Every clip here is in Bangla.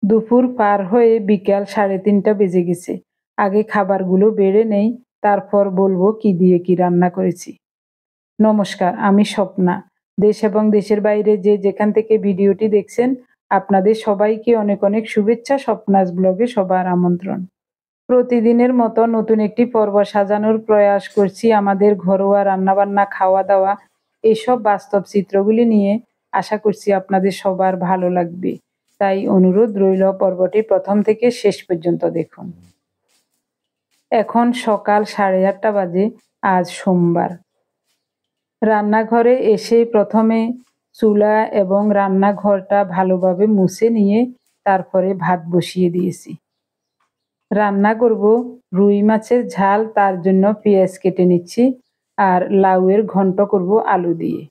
দুপুর পার হয়ে বিকাল 3:30 বেজে গেছে। আগে খাবারগুলো বেড়ে নেই, তারপর বলবো কি দিয়ে কি রান্না করেছি। নমস্কার, আমি স্বপ্না। দেশ এবং দেশের বাইরে যে যেখান থেকে ভিডিওটি দেখছেন, আপনাদের সবাইকে অনেক অনেক শুভেচ্ছা। স্বপ্নাস ব্লগে সবার আমন্ত্রণ। প্রতিদিনের মতো নতুন একটি পর্ব সাজানোর প্রয়াস করছি আমাদের ঘরোয়া রান্নাবান্না, খাওয়া দাওয়া, এসব বাস্তব চিত্রগুলি নিয়ে। আশা করছি আপনাদের সবার ভালো লাগবে, তাই অনুরোধ রইল পর্বটি প্রথম থেকে শেষ পর্যন্ত দেখুন। এখন সকাল 8:30 বাজে। আজ সোমবার। রান্নাঘরে এসে প্রথমে চুলা এবং রান্নাঘরটা ভালোভাবে মুছে নিয়ে তারপরে ভাত বসিয়ে দিয়েছি। রান্না করব রুই মাছের ঝাল, তার জন্য পেঁয়াজ কেটে নিচ্ছি আর লাউয়ের ঘন্ট করব আলু দিয়ে।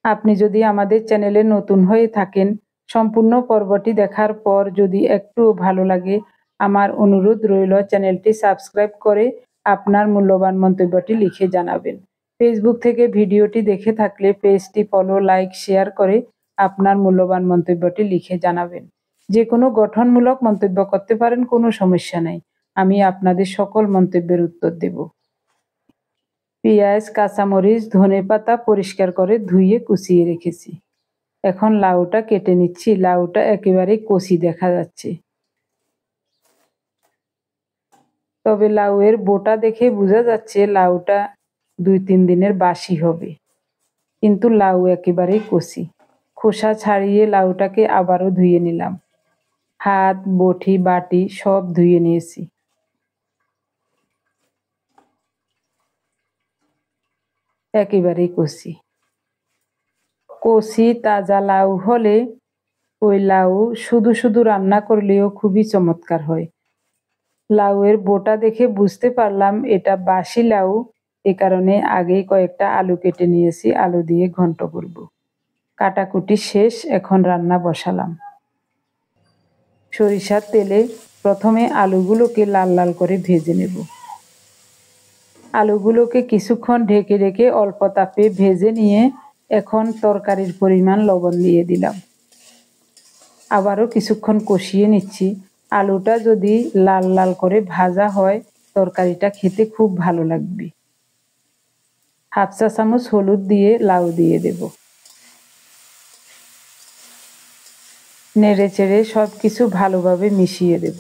আপনি যদি আমাদের চ্যানেলে নতুন হয়ে থাকেন, সম্পূর্ণ পর্বটি দেখার পর যদি একটু ভালো লাগে, আমার অনুরোধ রইল চ্যানেলটি সাবস্ক্রাইব করে আপনার মূল্যবান মন্তব্যটি লিখে জানাবেন। ফেসবুক থেকে ভিডিওটি দেখে থাকলে পেজটি ফলো, লাইক, শেয়ার করে আপনার মূল্যবান মন্তব্যটি লিখে জানাবেন। যে কোনো গঠনমূলক মন্তব্য করতে পারেন, কোনো সমস্যা নেই। আমি আপনাদের সকল মন্তব্যের উত্তর দেব। পেঁয়াজ, কাঁচামরিচ, ধনেপাতা পরিষ্কার করে ধুয়ে কুচিয়ে রেখেছি। এখন লাউটা কেটে নিচ্ছি। লাউটা একেবারে কচি দেখা যাচ্ছে, তবে লাউয়ের বোটা দেখে বোঝা যাচ্ছে লাউটা 2-3 দিনের বাসি হবে, কিন্তু লাউ একেবারেই কচি। খোসা ছাড়িয়ে লাউটাকে আবারও ধুয়ে নিলাম। হাত, বটি, বাটি সব ধুয়ে নিয়েছি। একেবারেই কচি। কচি তাজা লাউ হলে ওই লাউ শুধু শুধু রান্না করলেও খুবই চমৎকার হয়। লাউয়ের বোটা দেখে বুঝতে পারলাম এটা বাসি লাউ, এ কারণে আগেই কয়েকটা আলু কেটে নিয়েছি, আলু দিয়ে ঘন্ট করব। কাটাকুটি শেষ, এখন রান্না বসালাম। সরিষার তেলে প্রথমে আলুগুলোকে লাল লাল করে ভেজে নেব। আলুগুলোকে কিছুক্ষণ ঢেকে রেখে অল্প তাপে ভেজে নিয়ে এখন তরকারির পরিমাণ লবণ দিয়ে দিলাম। আবারও কিছুক্ষণ কষিয়ে নিচ্ছি। আলুটা যদি লাল লাল করে ভাজা হয়, তরকারিটা খেতে খুব ভালো লাগবে। 1/2 চা চামচ হলুদ দিয়ে লাউ দিয়ে দেব। নেড়ে চেড়ে সব কিছু ভালোভাবে মিশিয়ে দেব।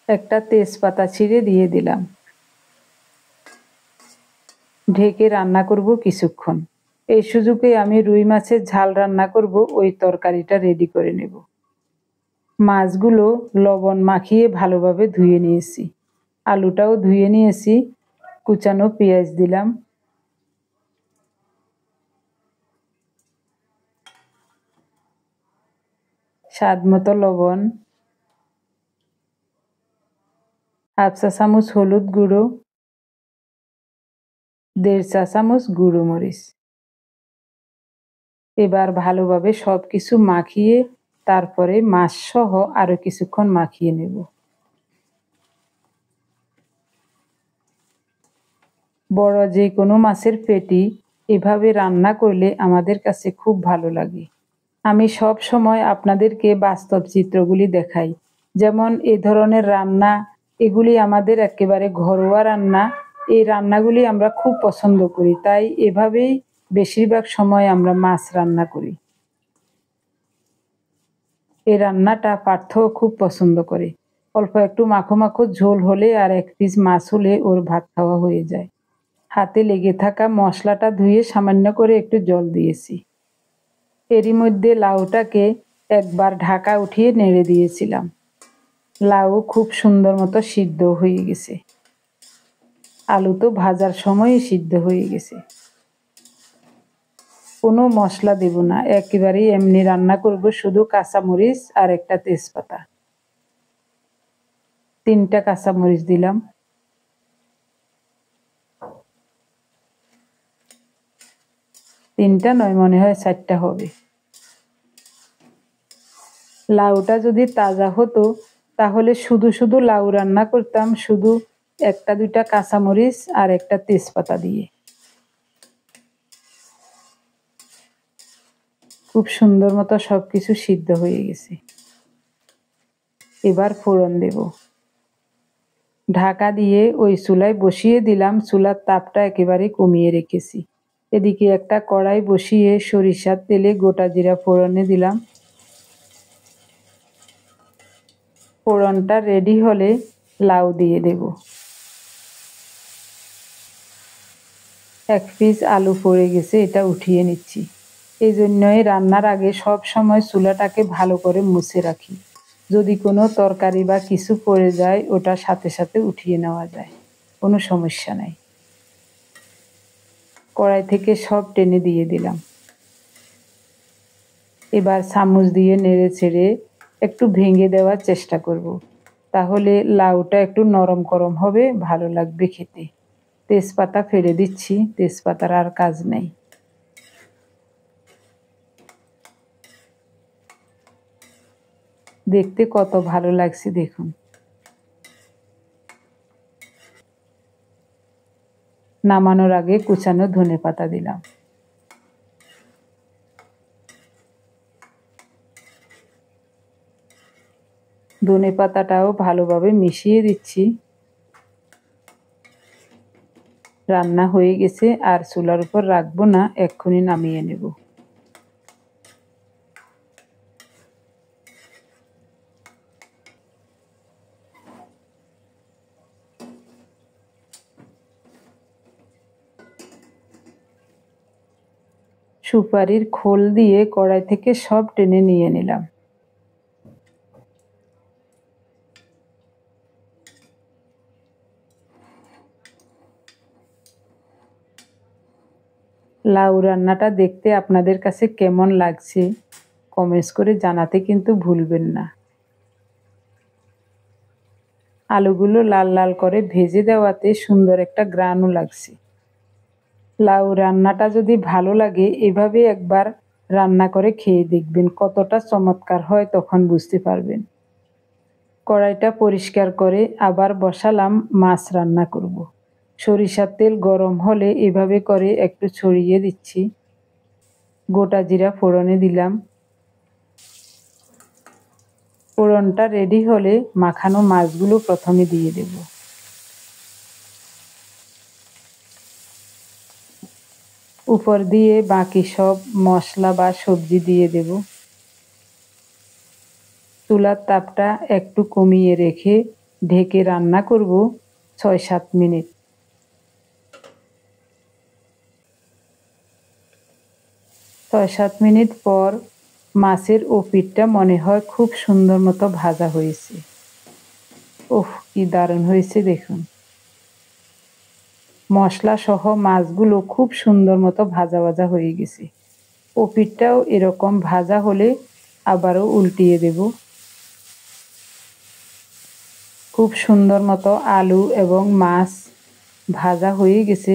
একটা তেজপাতা ছিঁড়ে দিয়ে দিলাম। ঢেকে রান্না করব কিছুক্ষণ। এই সুযোগে আমি রুই মাছের ঝাল রান্না করব, ওই তরকারিটা রেডি করে নেব। মাছগুলো লবণ মাখিয়ে ভালোভাবে ধুয়ে নিয়েছি। আলুটাও ধুয়ে নিয়েছি। কুচানো পেঁয়াজ দিলাম। স্বাদ মতো লবণ, 1/2 চা চামচ হলুদ গুঁড়ো, 1.5 চা চামচ গুঁড়ো মরিচ। এবার ভালোভাবে সব কিছু মাখিয়ে তারপরে মাছ সহ আরো কিছুক্ষণ মাখিয়ে নেব। বড় যে কোনো মাছের পেটি এভাবে রান্না করলে আমাদের কাছে খুব ভালো লাগে। আমি সব সময় আপনাদেরকে বাস্তব চিত্রগুলি দেখাই, যেমন এ ধরনের রান্না, এগুলি আমাদের একেবারে ঘরোয়া রান্না। এই রান্নাগুলি আমরা খুব পছন্দ করি, তাই এভাবেই বেশিরভাগ সময় আমরা মাছ রান্না করি। এই রান্নাটা পার্থও খুব পছন্দ করে। অল্প একটু মাখো মাখো ঝোল হলে আর 1 পিস মাছ হলে ওর ভাত খাওয়া হয়ে যায়। হাতে লেগে থাকা মশলাটা ধুয়ে সামান্য করে একটু জল দিয়েছি। এরই মধ্যে লাউটাকে একবার ঢাকা উঠিয়ে নেড়ে দিয়েছিলাম। লাউ খুব সুন্দর মতো সিদ্ধ হয়ে গেছে। আলু তো ভাজার সময়ই সিদ্ধ হয়ে গেছে। কোনো মশলা দেব না, একেবারেই এমনি রান্না করব, শুধু কাঁচামরিচ আর একটা তেজপাতা। 3টা কাঁচামরিচ দিলাম। 3টা নয়, মনে হয় 4টা হবে। লাউটা যদি তাজা হতো তাহলে শুধু শুধু লাউ রান্না করতাম, শুধু একটা দুইটা কাঁচামরিচ আর একটা তেজপাতা দিয়ে। খুব সুন্দর মতো সবকিছু সিদ্ধ হয়ে গেছে। এবার ফোড়ন দেব। ঢাকা দিয়ে ওই চুলায় বসিয়ে দিলাম। চুলার তাপটা একেবারে কমিয়ে রেখেছি। এদিকে একটা কড়াই বসিয়ে সরিষার তেলে গোটা জিরা ফোড়নে দিলাম। ফোড়নটা রেডি হলে লাউ দিয়ে দেব। এক পিস আলু পড়ে গেছে, এটা উঠিয়ে নিচ্ছি। এই জন্যই রান্নার আগে সব সময় চুলাটাকে ভালো করে মুছে রাখি। যদি কোনো তরকারি বা কিছু পড়ে যায় ওটা সাথে সাথে উঠিয়ে নেওয়া যায়, কোনো সমস্যা নাই। কড়াই থেকে সব টেনে দিয়ে দিলাম। এবার চামচ দিয়ে নেড়ে ছেড়ে একটু ভেঙে দেওয়ার চেষ্টা করব। তাহলে লাউটা একটু নরম করম হবে, ভালো লাগবে খেতে। তেজপাতা ফেলে দিচ্ছি, তেজপাতার আর কাজ নেই। দেখতে কত ভালো লাগছে দেখুন। নামানোর আগে কুচানো ধনেপাতা দিলাম। ধনেপাতাটাও ভালোভাবে মিশিয়ে দিচ্ছি। রান্না হয়ে গেছে, আর চুলার উপর রাখবো না, এক্ষুনি নামিয়ে নেব। সুপারির খোল দিয়ে কড়াই থেকে সব টেনে নিয়ে নিলাম। লাউ রান্নাটা দেখতে আপনাদের কাছে কেমন লাগছে কমেন্টস করে জানাতে কিন্তু ভুলবেন না। আলুগুলো লাল লাল করে ভেজে দেওয়াতে সুন্দর একটা গ্রানও লাগছে। লাউ রান্নাটা যদি ভালো লাগে এভাবে একবার রান্না করে খেয়ে দেখবেন, কতটা চমৎকার হয় তখন বুঝতে পারবেন। কড়াইটা পরিষ্কার করে আবার বসালাম, মাছ রান্না করব। সরিষার তেল গরম হলে এভাবে করে একটু ছড়িয়ে দিচ্ছি। গোটা জিরা ফোড়নে দিলাম। ফোড়নটা রেডি হলে মাখানো মাছগুলো প্রথমে দিয়ে দেব। উপর দিয়ে বাকি সব মশলা বা সবজি দিয়ে দেব। চুলার তাপটা একটু কমিয়ে রেখে ঢেকে রান্না করব ৬-৭ মিনিট। ৬-৭ মিনিট পর মাছের ওপিঠটা মনে হয় খুব সুন্দর মতো ভাজা হয়েছে। ওহ, কি দারুণ হয়েছে দেখুন। মশলা সহ মাছগুলো খুব সুন্দর মতো ভাজা ভাজা হয়ে গেছে। ওপিঠটাও এরকম ভাজা হলে আবারও উল্টিয়ে দেব। খুব সুন্দর মতো আলু এবং মাছ ভাজা হয়ে গেছে।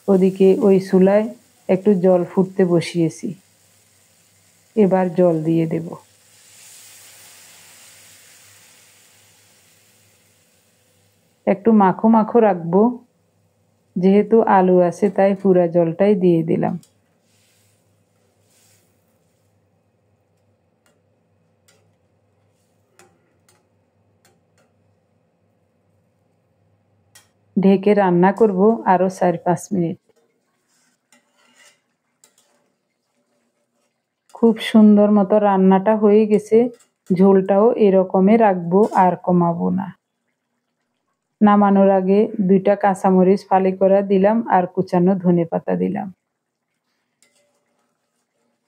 ওদিকে ওই চুলায় একটু জল ফুটতে বসিয়েছি। এবার জল দিয়ে দেব। একটু মাখো মাখো রাখবো, যেহেতু আলু আছে তাই পুরা জলটাই দিয়ে দিলাম। ঢেকে রান্না করব আরো ৪-৫ মিনিট। খুব সুন্দর মতো রান্নাটা হয়ে গেছে। ঝোলটাও এরকমই রাখবো, আর কমাবো না। নামানোর আগে ২টা কাঁচামরিচ ফালি করা দিলাম, আর কুচানো ধনেপাতা দিলাম।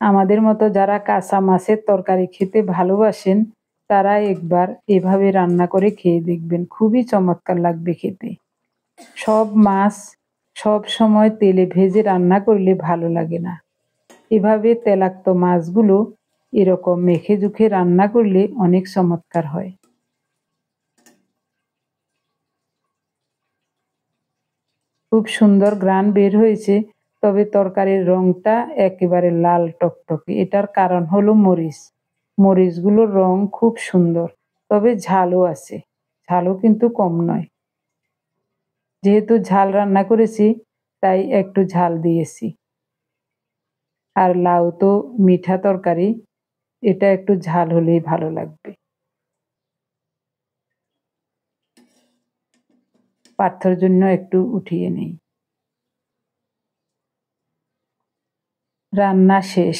আমাদের মতো যারা কাঁচা মাছের তরকারি খেতে ভালোবাসেন তারা একবার এভাবে রান্না করে খেয়ে দেখবেন, খুবই চমৎকার লাগবে খেতে। সব মাছ সব সময় তেলে ভেজে রান্না করলে ভালো লাগে না। এভাবে তেলাক্ত মাছগুলো এরকম মেখে জুখে রান্না করলে অনেক চমৎকার হয়। খুব সুন্দর ঘ্রাণ বের হয়েছে, তবে তরকারির রংটা একেবারে লাল টকটকে। এটার কারণ হলো মরিচ। মরিচগুলোর রং খুব সুন্দর। তবে ঝালও আছে, ঝালও কিন্তু কম নয়। যেহেতু ঝাল রান্না করেছি তাই একটু ঝাল দিয়েছি। আর লাউ তো মিঠা তরকারি, এটা একটু ঝাল হলেই ভালো লাগবে। পার্থর জন্য একটু উঠিয়ে নেই। রান্না শেষ,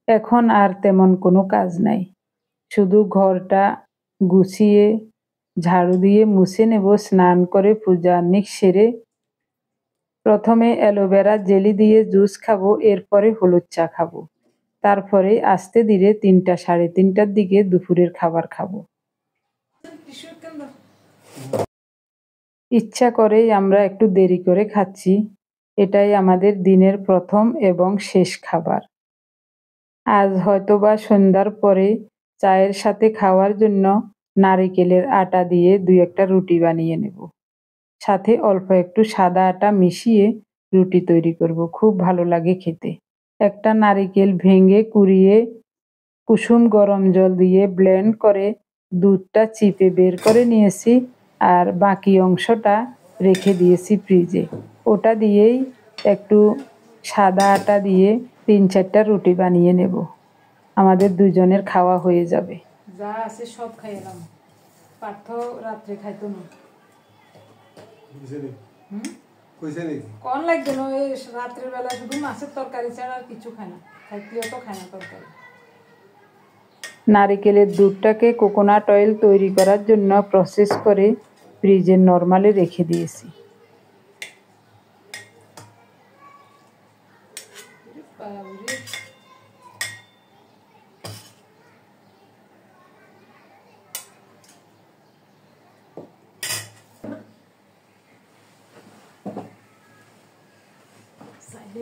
এখন আর তেমন কোনো কাজ নাই। শুধু ঘরটা গুছিয়ে ঝাড়ু দিয়ে মুছে নেব, স্নান করে পূজার্নিক সেরে প্রথমে অ্যালোভেরা জেলি দিয়ে জুস খাবো, এরপরে হলুদ চা খাবো, তারপরে আস্তে ধীরে ৩টা সাড়ে ৩টার দিকে দুপুরের খাবার খাবো। ইচ্ছা করেই আমরা একটু দেরি করে খাচ্ছি, এটাই আমাদের দিনের প্রথম এবং শেষ খাবার। আজ হয়তোবা সন্ধ্যার পরে চায়ের সাথে খাওয়ার জন্য নারিকেলের আটা দিয়ে ২-১টা রুটি বানিয়ে নেব। সাথে অল্প একটু সাদা আটা মিশিয়ে রুটি তৈরি করব, খুব ভালো লাগে খেতে। একটা নারিকেল ভেঙে কুড়িয়ে কুসুম গরম জল দিয়ে ব্লেন্ড করে দুধটা চিপে বের করে নিয়েছি, আর বাকি অংশটা রেখে দিয়েছি ফ্রিজে। ওটা দিয়েই একটু সাদা আটা দিয়ে ৩-৪টা রুটি বানিয়ে নেব, আমাদের দুজনের খাওয়া হয়ে যাবে। যা আছে সব খাই এলাম, পার্থ রাত্রে খাইতো না। কন লাগবে না, ওই রাত্রের বেলা শুধু মাছের তরকারি ছাড়া আর কিছু খায় না, খাইতেও তো খায় না তরকারি। নারিকেলের দুধটাকে কোকোনাট অয়েল তৈরি করার জন্য প্রসেস করে ফ্রিজে নরমালে রেখে দিয়েছি।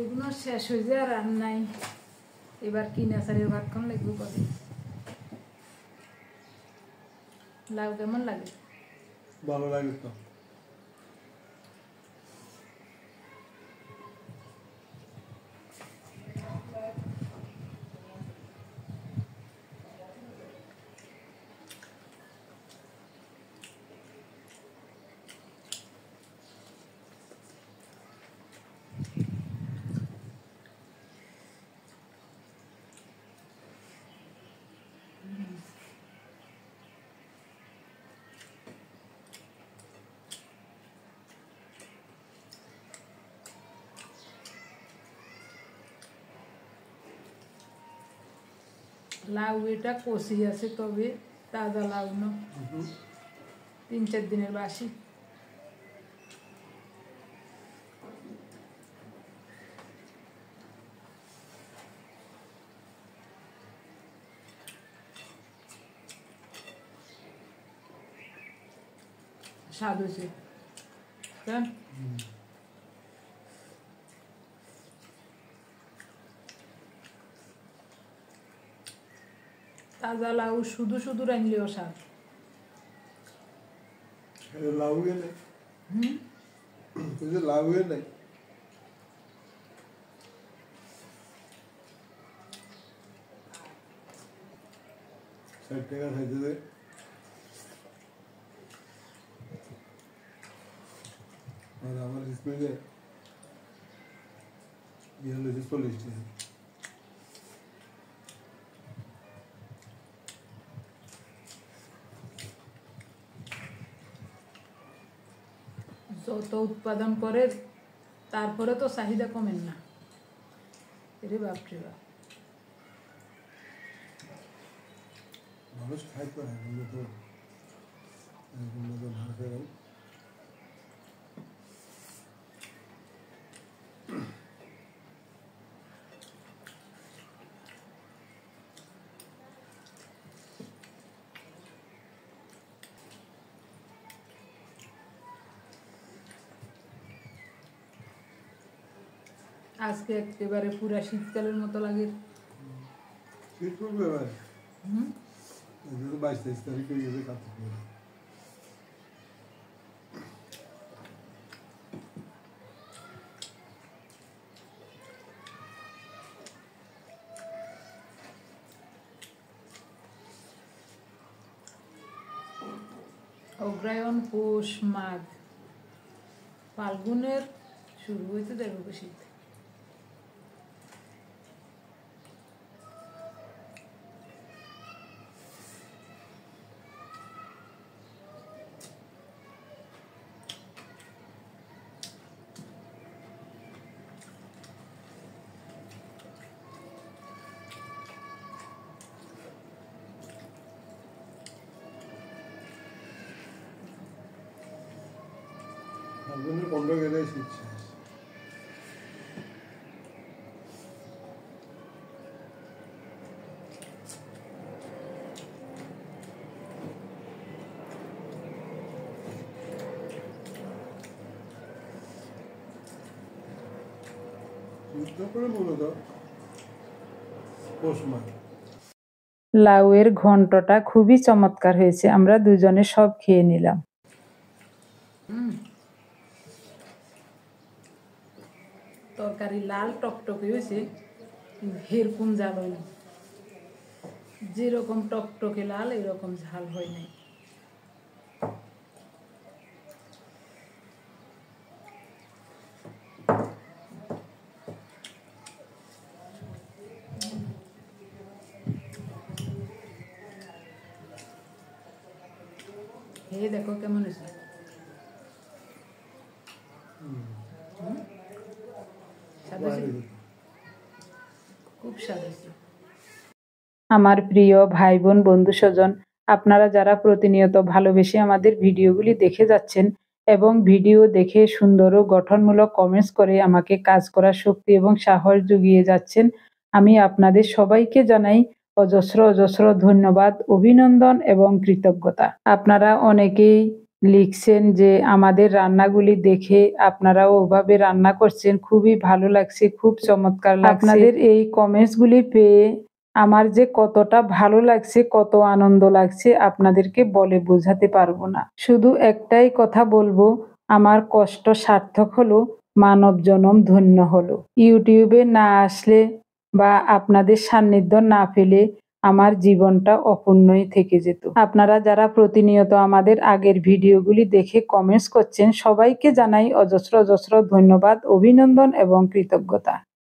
এগুলো শেষ হয়ে যায় আর নাই, এবার কিনা চালের ভাত খান লাগবে কদিন। লাউ কেমন লাগে? ভালো লাগে তো। লাউ এটা কষি আছে, তবে তাজা লাউ না, ৩-৪ দিনের বাসি। স্বাদ হয়েছে, তাজা লাউ শুধু শুধু রাঁধলেও স্বাদ। লাউ নাই, লাউ নাই। ৬০ টাকা খাইতে দেয়। আর আমার স্কুলে ইয়ে হলো ৪০ টাকা। যত উৎপাদন করে তারপরে তো চাহিদা কমেন না, এরে বাপরে বাপ। মানুষ খাইতে পারে, কিন্তু তো না খাই। আজকে একেবারে পুরা শীতকালের মতো লাগে। শীত পড়বে এবার, ২২-২৩ তারিখ হয়ে গেছে কার্তিক পূজা। অগ্রায়ণ, পৌষ, মাঘ, ফাল্গুনের শুরু হইতে দেখবো শীত। ফাল্গুনের 15 গেলে শীত শেষ। যুদ্ধ করে মূলত পৌষ মাঘ। লাউয়ের ঘন্টটা খুবই চমৎকার হয়েছে, আমরা দুজনে সব খেয়ে নিলাম। তরকারি লাল টকটকে হয়েছে, কিন্তু এরকম ঝাল হয় না। যেরকম টকটকে লাল এরকম ঝাল হয় নাই। খেয়ে দেখো কেমন হয়েছে। স্বাদ হয়েছে? খুব স্বাদ হয়েছে। আমার প্রিয় ভাই বোন, বন্ধু স্বজন, আপনারা যারা প্রতিনিয়ত ভালোবেসে আমাদের ভিডিওগুলি দেখে যাচ্ছেন এবং ভিডিও দেখে সুন্দর ও গঠনমূলক কমেন্টস করে আমাকে কাজ করার শক্তি এবং সাহস জুগিয়ে যাচ্ছেন, আমি আপনাদের সবাইকে জানাই অজস্র অজস্র ধন্যবাদ, অভিনন্দন এবং কৃতজ্ঞতা। আপনারা অনেকেই লিখছেন যে আমাদের রান্নাগুলি দেখে আপনারাও ওভাবে রান্না করছেন, খুবই ভালো লাগছে, খুব চমৎকার লাগছে। আপনাদের এই কমেন্টসগুলি পেয়ে আমার যে কতটা ভালো লাগছে, কত আনন্দ লাগছে আপনাদেরকে বলে বোঝাতে পারবো না। শুধু একটাই কথা বলবো, আমার কষ্ট সার্থক হলো, মানব জনম ধন্য হলো। ইউটিউবে না আসলে বা আপনাদের সান্নিধ্য না পেলে আমার জীবনটা অপূর্ণই থেকে যেত। আপনারা যারা প্রতিনিয়ত আমাদের আগের ভিডিওগুলি দেখে কমেন্টস করছেন, সবাইকে জানাই অজস্র অজস্র ধন্যবাদ, অভিনন্দন এবং কৃতজ্ঞতা।